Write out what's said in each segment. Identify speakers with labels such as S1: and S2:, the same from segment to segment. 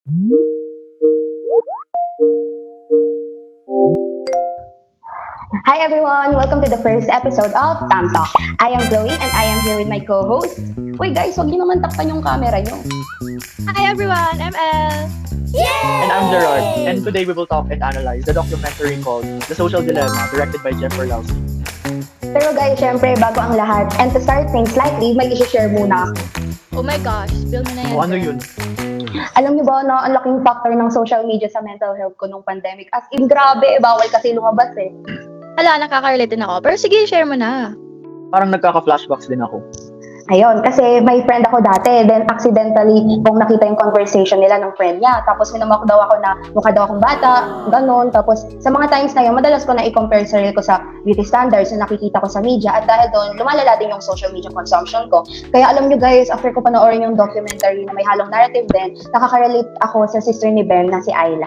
S1: Hi everyone! Welcome to the first episode of Tam Talk. I am Chloe and I am here with my co-host. Wait guys, huwag niyo naman takpan yung camera niyo.
S2: Hi everyone, I'm Elle.
S3: And I'm Gerard, and today we will talk and analyze the documentary called The Social Dilemma, directed by Jeff Orlowski.
S1: Pero guys, syempre, bago ang lahat, and to start things slightly, may isi-share muna.
S2: Oh my gosh, spill mo na yan.
S3: O ano yun?
S1: Alam niyo ba, no, ang laking factor ng social media sa mental health ko nung pandemic. As in, grabe, bawal kasi lumabas eh.
S2: Hala, nakaka-relate din ako. Pero sige, share mo na.
S3: Parang nagkaka-flashbacks din ako.
S1: Ayun, kasi may friend ako dati, then accidentally, kung nakita yung conversation nila ng friend niya, tapos minamock daw ako na mukha daw akong bata, ganun. Tapos sa mga times na yun, madalas ko na i-compare sarili ko sa beauty standards na nakikita ko sa media, at dahil doon, lumalala din yung social media consumption ko. Kaya alam nyo guys, after ko panoorin yung documentary na may halong narrative din, nakaka-relate ako sa sister ni Ben na si Ayla.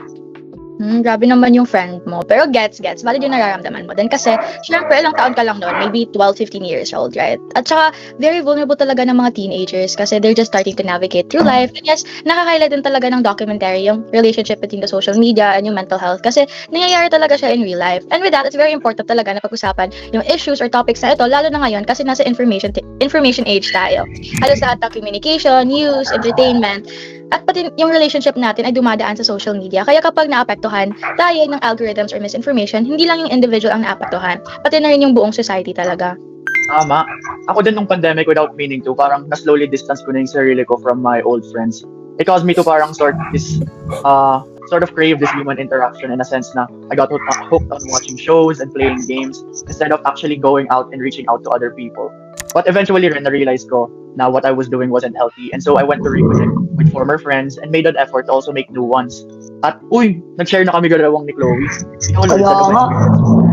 S2: Grabe naman yung friend mo. Pero gets. Valid yung nararamdaman mo. Then kasi, syempre, ilang taon ka lang noon. Maybe 12, 15 years old, right? At saka, very vulnerable talaga ng mga teenagers kasi they're just starting to navigate through life. And yes, nakaka-highlight din talaga ng documentary yung relationship between the social media and yung mental health kasi nangyayari talaga siya in real life. And with that, it's very important talaga na pag-usapan yung issues or topics na ito, lalo na ngayon kasi nasa information age tayo. Halos lahat ng communication, news, entertainment, at pati yung relationship natin ay dumadaan sa social media. Kaya kapag naapektuhan tayo ng algorithms or misinformation, hindi lang yung individual ang naapektuhan, pati na rin yung buong society talaga.
S3: Tama. Ako din nung pandemic, without meaning to, parang na-slowly distance ko na yung sarili ko from my old friends. It caused me to parang sort of crave this human interaction in a sense na I got hooked on watching shows and playing games instead of actually going out and reaching out to other people. But eventually rin na-realize ko na what I was doing wasn't healthy, and so I went to reconnect with former friends and made an effort to also make new ones. At nag-share na kami dalawang ni Chloe. Ikaw ulit sa documentary.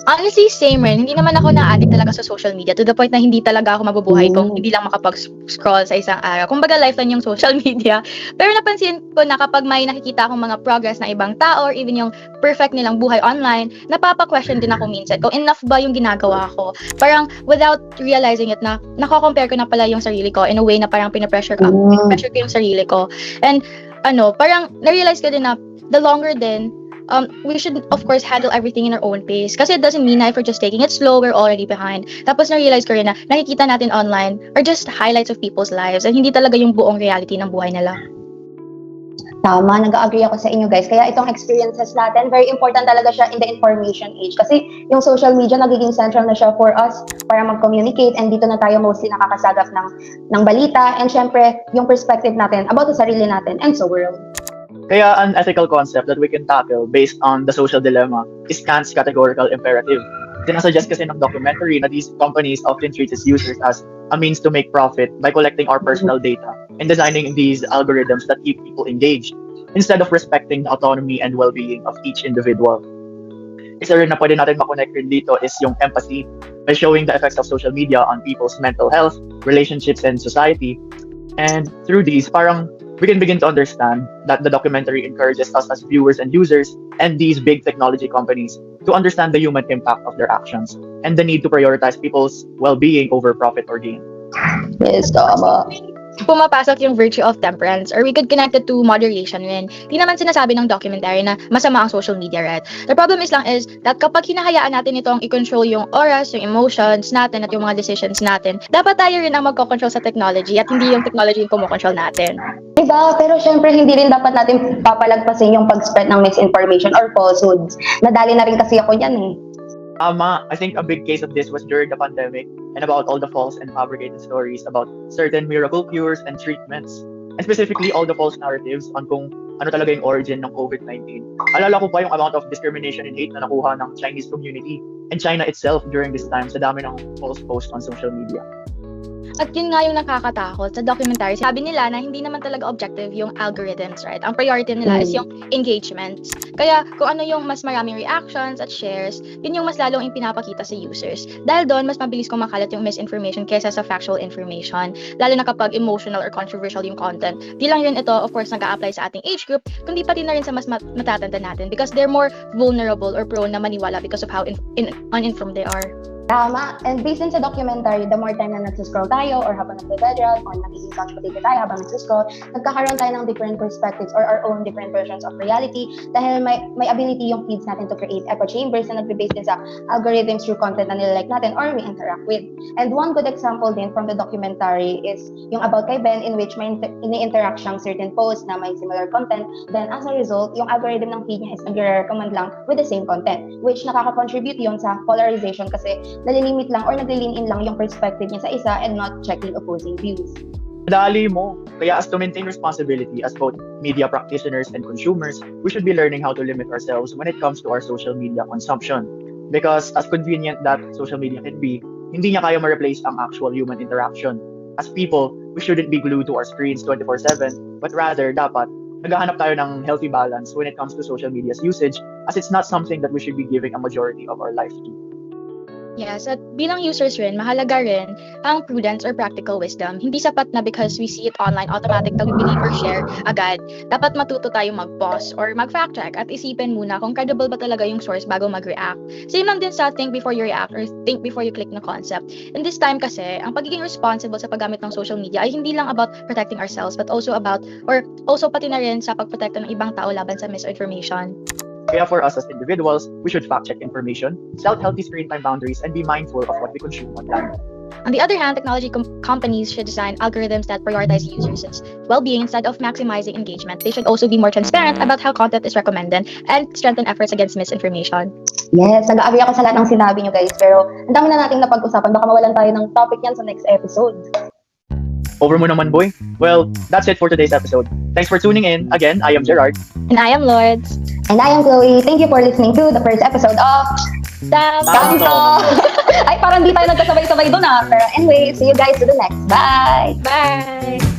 S2: Honestly, same rin. Hindi naman ako na-addict talaga sa social media to the point na hindi talaga ako mabubuhay kung hindi lang makapag-scroll sa isang araw. Kumbaga, lifeline yung social media. Pero napansin ko na kapag may nakikita akong mga progress ng ibang tao or even yung perfect nilang buhay online, napapa-question din ako minsan kung enough ba yung ginagawa ko. Parang without realizing it na nako-compare ko na pala yung sarili ko in a way na parang pinapressure ko yung sarili ko. And parang na-realize ko din na the longer din, we should of course handle everything in our own pace kasi it doesn't mean na if we're just taking it slow, we're already behind. Tapos na-realize ko rin na nakikita natin online are just highlights of people's lives and hindi talaga yung buong reality ng buhay nila.
S1: Tama, nag-agree ako sa inyo guys. Kaya itong experiences natin, very important talaga siya in the information age. Kasi yung social media nagiging central na siya for us para mag-communicate, and dito na tayo mostly nakakasagap ng balita, and syempre yung perspective natin about sa sarili natin and sa world.
S3: Kaya an ethical concept that we can tackle based on the social dilemma is Kant's categorical imperative. Sinasuggest kasi ng documentary na these companies often treat its users as a means to make profit by collecting our personal data and designing these algorithms that keep people engaged instead of respecting the autonomy and well-being of each individual. Isa rin na pwede natin makonect rin dito is yung empathy by showing the effects of social media on people's mental health, relationships, and society. And through these, parang we can begin to understand that the documentary encourages us as viewers and users and these big technology companies to understand the human impact of their actions and the need to prioritize people's well-being over profit or gain.
S1: Yes, tama.
S2: Pumapasok yung virtue of temperance or we could connect it to moderation when di naman sinasabi ng documentary na masama ang social media, right? The problem is that kapag hinahayaan natin itong i-control yung oras, yung emotions natin at yung mga decisions natin, dapat tayo rin ang magko-control sa technology at hindi yung technology yung kumokontrol natin.
S1: Diba? Pero syempre, hindi rin dapat natin papalagpasin yung pag-spread ng misinformation or falsehoods. Nadali na rin kasi ako yan eh.
S3: Tama. I think a big case of this was during the pandemic and about all the false and fabricated stories about certain miracle cures and treatments. And specifically, all the false narratives on kung ano talaga yung origin ng COVID-19. Alala ko pa yung amount of discrimination and hate na nakuha ng Chinese community and China itself during this time sa dami ng false posts on social media.
S2: At yun nga yung nakakatakot sa documentary. Sabi nila na hindi naman talaga objective yung algorithms, right? Ang priority nila is yung engagements. Kaya kung ano yung mas maraming reactions at shares, yun yung mas lalong ipinapakita sa users. Dahil doon, mas mabilis kumakalat yung misinformation kaysa sa factual information. Lalo na kapag emotional or controversial yung content. Di lang rin ito, of course, nag-a-apply sa ating age group, kundi pati na rin sa mas matatanda natin because they're more vulnerable or prone na maniwala because of how uninformed they are.
S1: Tama. And based din sa documentary, the more time na nagsiscroll tayo or habang nagbe-bedrock or nagiging couch potato tayo habang nagsiscroll, nagkakaroon tayo ng different perspectives or our own different versions of reality dahil may ability yung feeds natin to create echo chambers na nagbe-base din sa algorithms through content na nilalike natin or we interact with. And one good example din from the documentary is yung about kay Ben in which may ini-interact siyang certain posts na may similar content. Then as a result, yung algorithm ng feed niya is nagre-recommend lang with the same content, which nakaka-contribute yun sa polarization kasi nalilimit lang or nagli-lean in lang yung perspective niya sa isa and not checking opposing views.
S3: Dali mo. Kaya as to maintain responsibility as both media practitioners and consumers, we should be learning how to limit ourselves when it comes to our social media consumption. Because as convenient that social media can be, hindi niya kaya ma-replace ang actual human interaction. As people, we shouldn't be glued to our screens 24/7, but rather dapat naghahanap tayo ng healthy balance when it comes to social media's usage, as it's not something that we should be giving a majority of our life to.
S2: Yes, at bilang users rin, mahalaga rin ang prudence or practical wisdom. Hindi sapat na because we see it online, automatic na we believe or share agad. Dapat matuto tayo mag-pause or mag-fact check at isipin muna kung credible ba talaga yung source bago mag-react. Same lang din sa think before you react or think before you click na concept. In this time kasi, ang pagiging responsible sa paggamit ng social media ay hindi lang about protecting ourselves but also pati na rin sa pagprotekta ng ibang tao laban sa misinformation.
S3: Kaya for us as individuals, we should fact-check information, set healthy screen time boundaries, and be mindful of what we consume online.
S2: On the other hand, technology companies should design algorithms that prioritize users' well-being instead of maximizing engagement. They should also be more transparent about how content is recommended and strengthen efforts against misinformation.
S1: Yes, nag-agree ako sa lahat ng sinabi niyo guys, pero ang dami na nating napag-usapan, baka mawalan tayo ng topic yan sa next episode.
S3: Over mo naman, boy. Well, that's it for today's episode. Thanks for tuning in. Again, I am Gerard.
S2: And I am Lourdes.
S1: And I am Chloe. Thank you for listening to the first episode of Kanto! Ay, parang di tayo nagkasabay-sabay doon ah. Pero anyway, see you guys to the next. Bye!
S2: Bye!